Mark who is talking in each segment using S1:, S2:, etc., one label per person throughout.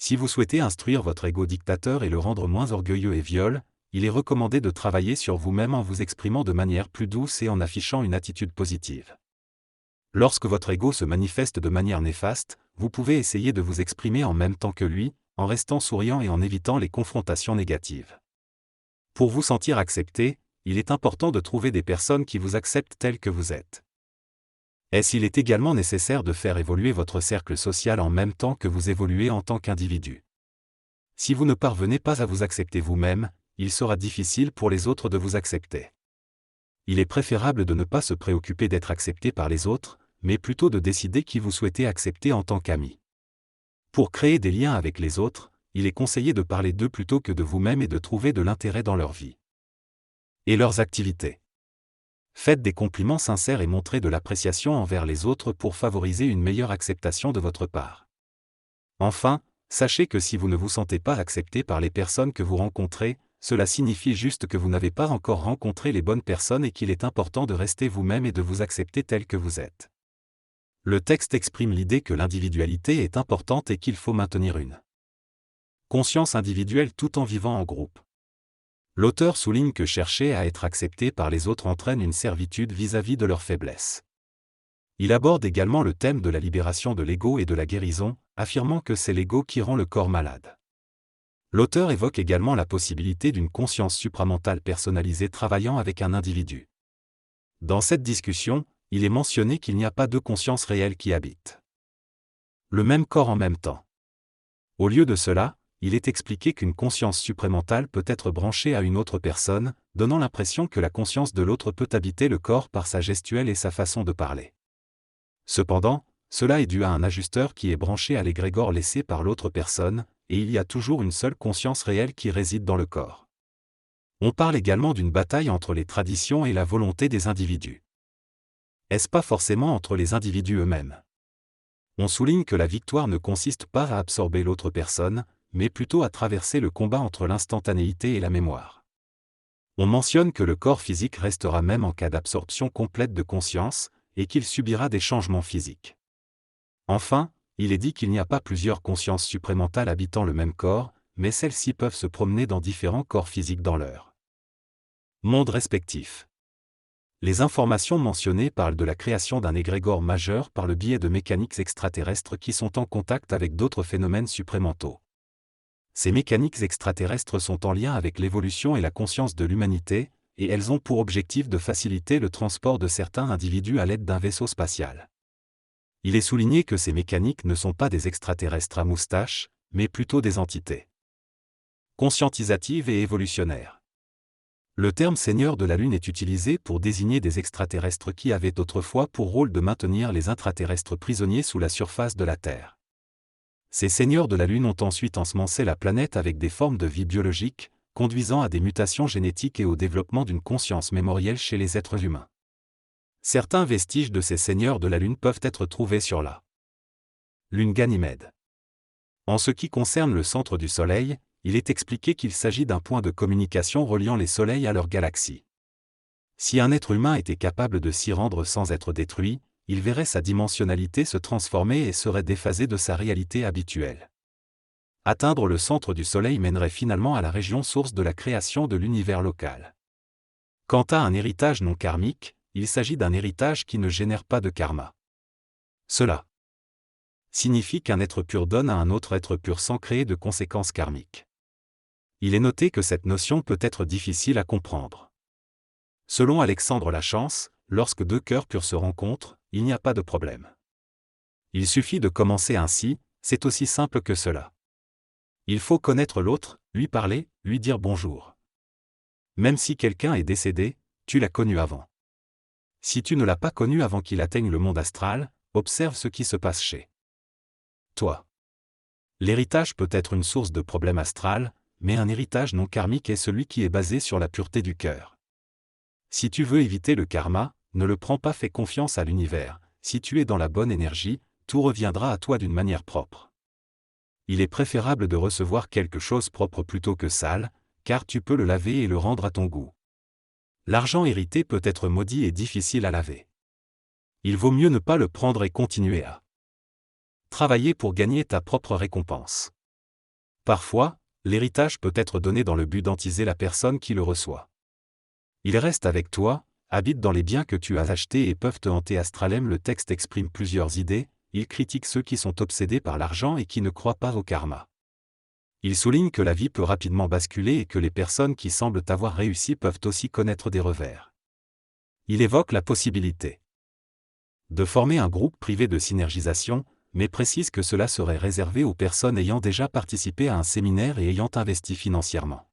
S1: Si vous souhaitez instruire votre ego dictateur et le rendre moins orgueilleux et viol, il est recommandé de travailler sur vous-même en vous exprimant de manière plus douce et en affichant une attitude positive. Lorsque votre ego se manifeste de manière néfaste, vous pouvez essayer de vous exprimer en même temps que lui, en restant souriant et en évitant les confrontations négatives. Pour vous sentir accepté, il est important de trouver des personnes qui vous acceptent tel que vous êtes. Il est également nécessaire de faire évoluer votre cercle social en même temps que vous évoluez en tant qu'individu. Si vous ne parvenez pas à vous accepter vous-même, il sera difficile pour les autres de vous accepter. Il est préférable de ne pas se préoccuper d'être accepté par les autres, mais plutôt de décider qui vous souhaitez accepter en tant qu'ami. Pour créer des liens avec les autres, il est conseillé de parler d'eux plutôt que de vous-même et de trouver de l'intérêt dans leur vie et leurs activités. Faites des compliments sincères et montrez de l'appréciation envers les autres pour favoriser une meilleure acceptation de votre part. Enfin, sachez que si vous ne vous sentez pas accepté par les personnes que vous rencontrez, cela signifie juste que vous n'avez pas encore rencontré les bonnes personnes et qu'il est important de rester vous-même et de vous accepter tel que vous êtes. Le texte exprime l'idée que l'individualité est importante et qu'il faut maintenir une conscience individuelle tout en vivant en groupe. L'auteur souligne que chercher à être accepté par les autres entraîne une servitude vis-à-vis de leurs faiblesses. Il aborde également le thème de la libération de l'ego et de la guérison, affirmant que c'est l'ego qui rend le corps malade. L'auteur évoque également la possibilité d'une conscience supramentale personnalisée travaillant avec un individu. Dans cette discussion, il est mentionné qu'il n'y a pas deux consciences réelles qui habitent le même corps en même temps. Au lieu de cela, il est expliqué qu'une conscience supramentale peut être branchée à une autre personne, donnant l'impression que la conscience de l'autre peut habiter le corps par sa gestuelle et sa façon de parler. Cependant, cela est dû à un ajusteur qui est branché à l'égrégore laissé par l'autre personne, et il y a toujours une seule conscience réelle qui réside dans le corps. On parle également d'une bataille entre les traditions et la volonté des individus. Est-ce pas forcément entre les individus eux-mêmes? On souligne que la victoire ne consiste pas à absorber l'autre personne, mais plutôt à traverser le combat entre l'instantanéité et la mémoire. On mentionne que le corps physique restera même en cas d'absorption complète de conscience, et qu'il subira des changements physiques. Enfin, il est dit qu'il n'y a pas plusieurs consciences supramentales habitant le même corps, mais celles-ci peuvent se promener dans différents corps physiques dans leur monde respectif. Les informations mentionnées parlent de la création d'un égrégore majeur par le biais de mécaniques extraterrestres qui sont en contact avec d'autres phénomènes supramentaux. Ces mécaniques extraterrestres sont en lien avec l'évolution et la conscience de l'humanité, et elles ont pour objectif de faciliter le transport de certains individus à l'aide d'un vaisseau spatial. Il est souligné que ces mécaniques ne sont pas des extraterrestres à moustache, mais plutôt des entités conscientisatives et évolutionnaires. Le terme Seigneur de la Lune est utilisé pour désigner des extraterrestres qui avaient autrefois pour rôle de maintenir les intraterrestres prisonniers sous la surface de la Terre. Ces seigneurs de la Lune ont ensuite ensemencé la planète avec des formes de vie biologique, conduisant à des mutations génétiques et au développement d'une conscience mémorielle chez les êtres humains. Certains vestiges de ces seigneurs de la Lune peuvent être trouvés sur la Lune Ganymède. En ce qui concerne le centre du Soleil, il est expliqué qu'il s'agit d'un point de communication reliant les soleils à leur galaxie. Si un être humain était capable de s'y rendre sans être détruit, il verrait sa dimensionnalité se transformer et serait déphasé de sa réalité habituelle. Atteindre le centre du Soleil mènerait finalement à la région source de la création de l'univers local. Quant à un héritage non karmique, il s'agit d'un héritage qui ne génère pas de karma. Cela signifie qu'un être pur donne à un autre être pur sans créer de conséquences karmiques. Il est noté que cette notion peut être difficile à comprendre. Selon Alexandre Lachance, lorsque deux cœurs purs se rencontrent, il n'y a pas de problème. Il suffit de commencer ainsi, c'est aussi simple que cela. Il faut connaître l'autre, lui parler, lui dire bonjour. Même si quelqu'un est décédé, tu l'as connu avant. Si tu ne l'as pas connu avant qu'il atteigne le monde astral, observe ce qui se passe chez toi. L'héritage peut être une source de problème astral, mais un héritage non karmique est celui qui est basé sur la pureté du cœur. Si tu veux éviter le karma, ne le prends pas, fais confiance à l'univers. Si tu es dans la bonne énergie, tout reviendra à toi d'une manière propre. Il est préférable de recevoir quelque chose propre plutôt que sale, car tu peux le laver et le rendre à ton goût. L'argent hérité peut être maudit et difficile à laver. Il vaut mieux ne pas le prendre et continuer à travailler pour gagner ta propre récompense. Parfois, l'héritage peut être donné dans le but d'antiser la personne qui le reçoit. Il reste avec toi, habite dans les biens que tu as achetés et peuvent te hanter astralem. Le texte exprime plusieurs idées, il critique ceux qui sont obsédés par l'argent et qui ne croient pas au karma. Il souligne que la vie peut rapidement basculer et que les personnes qui semblent avoir réussi peuvent aussi connaître des revers. Il évoque la possibilité de former un groupe privé de synergisation, mais précise que cela serait réservé aux personnes ayant déjà participé à un séminaire et ayant investi financièrement.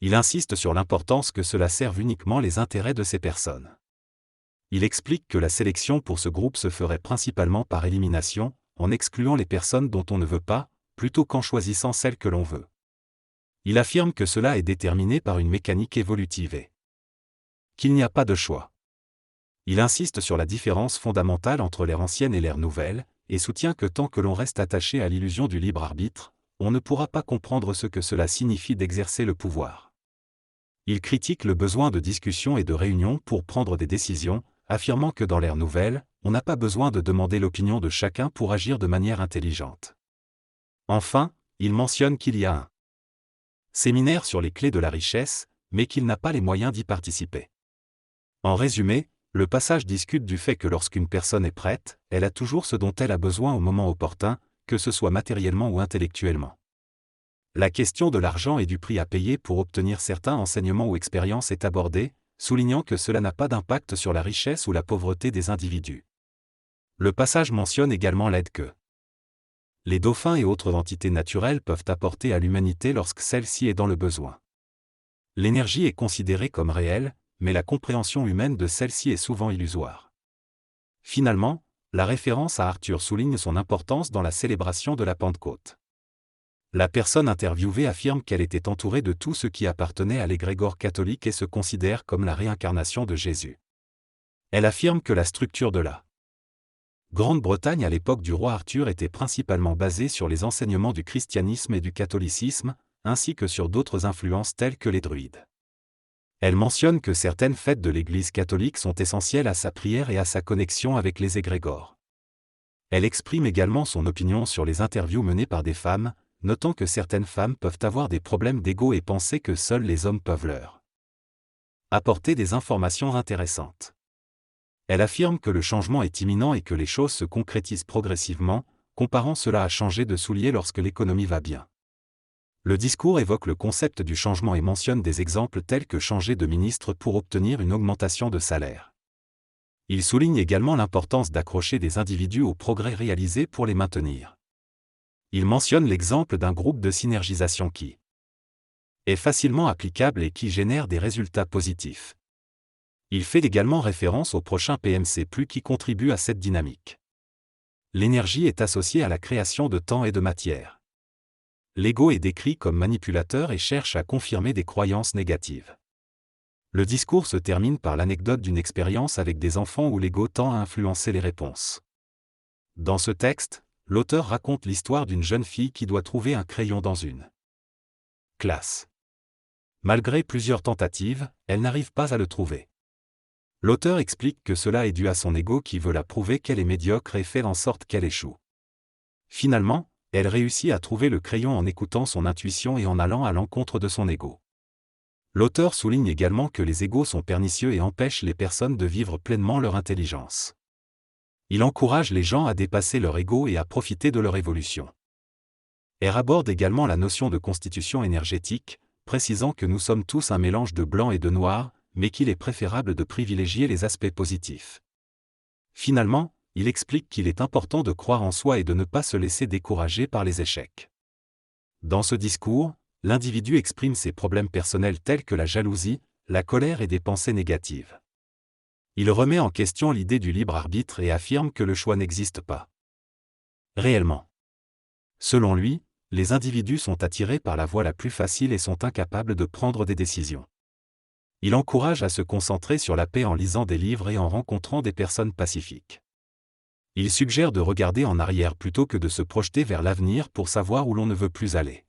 S1: Il insiste sur l'importance que cela serve uniquement les intérêts de ces personnes. Il explique que la sélection pour ce groupe se ferait principalement par élimination, en excluant les personnes dont on ne veut pas, plutôt qu'en choisissant celles que l'on veut. Il affirme que cela est déterminé par une mécanique évolutive et qu'il n'y a pas de choix. Il insiste sur la différence fondamentale entre l'ère ancienne et l'ère nouvelle, et soutient que tant que l'on reste attaché à l'illusion du libre arbitre, on ne pourra pas comprendre ce que cela signifie d'exercer le pouvoir. Il critique le besoin de discussion et de réunion pour prendre des décisions, affirmant que dans l'ère nouvelle, on n'a pas besoin de demander l'opinion de chacun pour agir de manière intelligente. Enfin, il mentionne qu'il y a un séminaire sur les clés de la richesse, mais qu'il n'a pas les moyens d'y participer. En résumé, le passage discute du fait que lorsqu'une personne est prête, elle a toujours ce dont elle a besoin au moment opportun, que ce soit matériellement ou intellectuellement. La question de l'argent et du prix à payer pour obtenir certains enseignements ou expériences est abordée, soulignant que cela n'a pas d'impact sur la richesse ou la pauvreté des individus. Le passage mentionne également l'aide que les dauphins et autres entités naturelles peuvent apporter à l'humanité lorsque celle-ci est dans le besoin. L'énergie est considérée comme réelle, mais la compréhension humaine de celle-ci est souvent illusoire. Finalement, la référence à Arthur souligne son importance dans la célébration de la Pentecôte. La personne interviewée affirme qu'elle était entourée de tout ce qui appartenait à l'égrégore catholique et se considère comme la réincarnation de Jésus. Elle affirme que la structure de la Grande-Bretagne à l'époque du roi Arthur était principalement basée sur les enseignements du christianisme et du catholicisme, ainsi que sur d'autres influences telles que les druides. Elle mentionne que certaines fêtes de l'Église catholique sont essentielles à sa prière et à sa connexion avec les égrégores. Elle exprime également son opinion sur les interviews menées par des femmes, notant que certaines femmes peuvent avoir des problèmes d'ego et penser que seuls les hommes peuvent leur apporter des informations intéressantes. Elle affirme que le changement est imminent et que les choses se concrétisent progressivement, comparant cela à changer de souliers lorsque l'économie va bien. Le discours évoque le concept du changement et mentionne des exemples tels que changer de ministre pour obtenir une augmentation de salaire. Il souligne également l'importance d'accrocher des individus aux progrès réalisés pour les maintenir. Il mentionne l'exemple d'un groupe de synergisation qui est facilement applicable et qui génère des résultats positifs. Il fait également référence au prochain PMC+ qui contribue à cette dynamique. L'énergie est associée à la création de temps et de matière. L'ego est décrit comme manipulateur et cherche à confirmer des croyances négatives. Le discours se termine par l'anecdote d'une expérience avec des enfants où l'ego tend à influencer les réponses. Dans ce texte, l'auteur raconte l'histoire d'une jeune fille qui doit trouver un crayon dans une classe. Malgré plusieurs tentatives, elle n'arrive pas à le trouver. L'auteur explique que cela est dû à son ego qui veut la prouver qu'elle est médiocre et fait en sorte qu'elle échoue. Finalement, elle réussit à trouver le crayon en écoutant son intuition et en allant à l'encontre de son ego. L'auteur souligne également que les égos sont pernicieux et empêchent les personnes de vivre pleinement leur intelligence. Il encourage les gens à dépasser leur ego et à profiter de leur évolution. Elle aborde également la notion de constitution énergétique, précisant que nous sommes tous un mélange de blanc et de noir, mais qu'il est préférable de privilégier les aspects positifs. Finalement, il explique qu'il est important de croire en soi et de ne pas se laisser décourager par les échecs. Dans ce discours, l'individu exprime ses problèmes personnels tels que la jalousie, la colère et des pensées négatives. Il remet en question l'idée du libre arbitre et affirme que le choix n'existe pas réellement. Selon lui, les individus sont attirés par la voie la plus facile et sont incapables de prendre des décisions. Il encourage à se concentrer sur la paix en lisant des livres et en rencontrant des personnes pacifiques. Il suggère de regarder en arrière plutôt que de se projeter vers l'avenir pour savoir où l'on ne veut plus aller.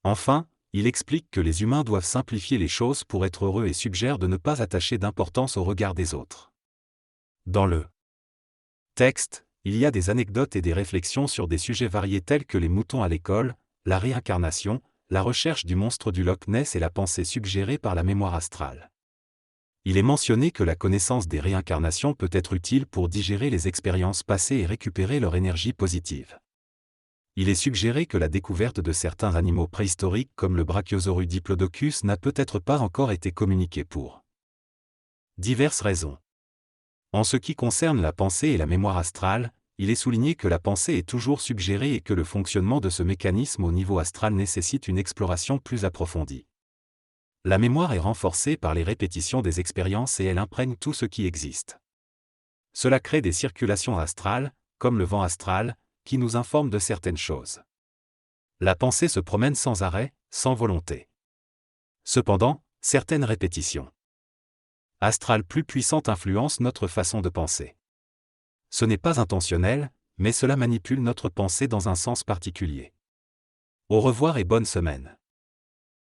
S1: Enfin, il explique que les humains doivent simplifier les choses pour être heureux et suggère de ne pas attacher d'importance au regard des autres. Dans le texte, il y a des anecdotes et des réflexions sur des sujets variés tels que les moutons à l'école, la réincarnation, la recherche du monstre du Loch Ness et la pensée suggérée par la mémoire astrale. Il est mentionné que la connaissance des réincarnations peut être utile pour digérer les expériences passées et récupérer leur énergie positive. Il est suggéré que la découverte de certains animaux préhistoriques comme le Brachiosaurus diplodocus n'a peut-être pas encore été communiquée pour diverses raisons. En ce qui concerne la pensée et la mémoire astrale, il est souligné que la pensée est toujours suggérée et que le fonctionnement de ce mécanisme au niveau astral nécessite une exploration plus approfondie. La mémoire est renforcée par les répétitions des expériences et elle imprègne tout ce qui existe. Cela crée des circulations astrales, comme le vent astral, qui nous informent de certaines choses. La pensée se promène sans arrêt, sans volonté. Cependant, certaines répétitions astrales plus puissantes influencent notre façon de penser. Ce n'est pas intentionnel, mais cela manipule notre pensée dans un sens particulier. Au revoir et bonne semaine.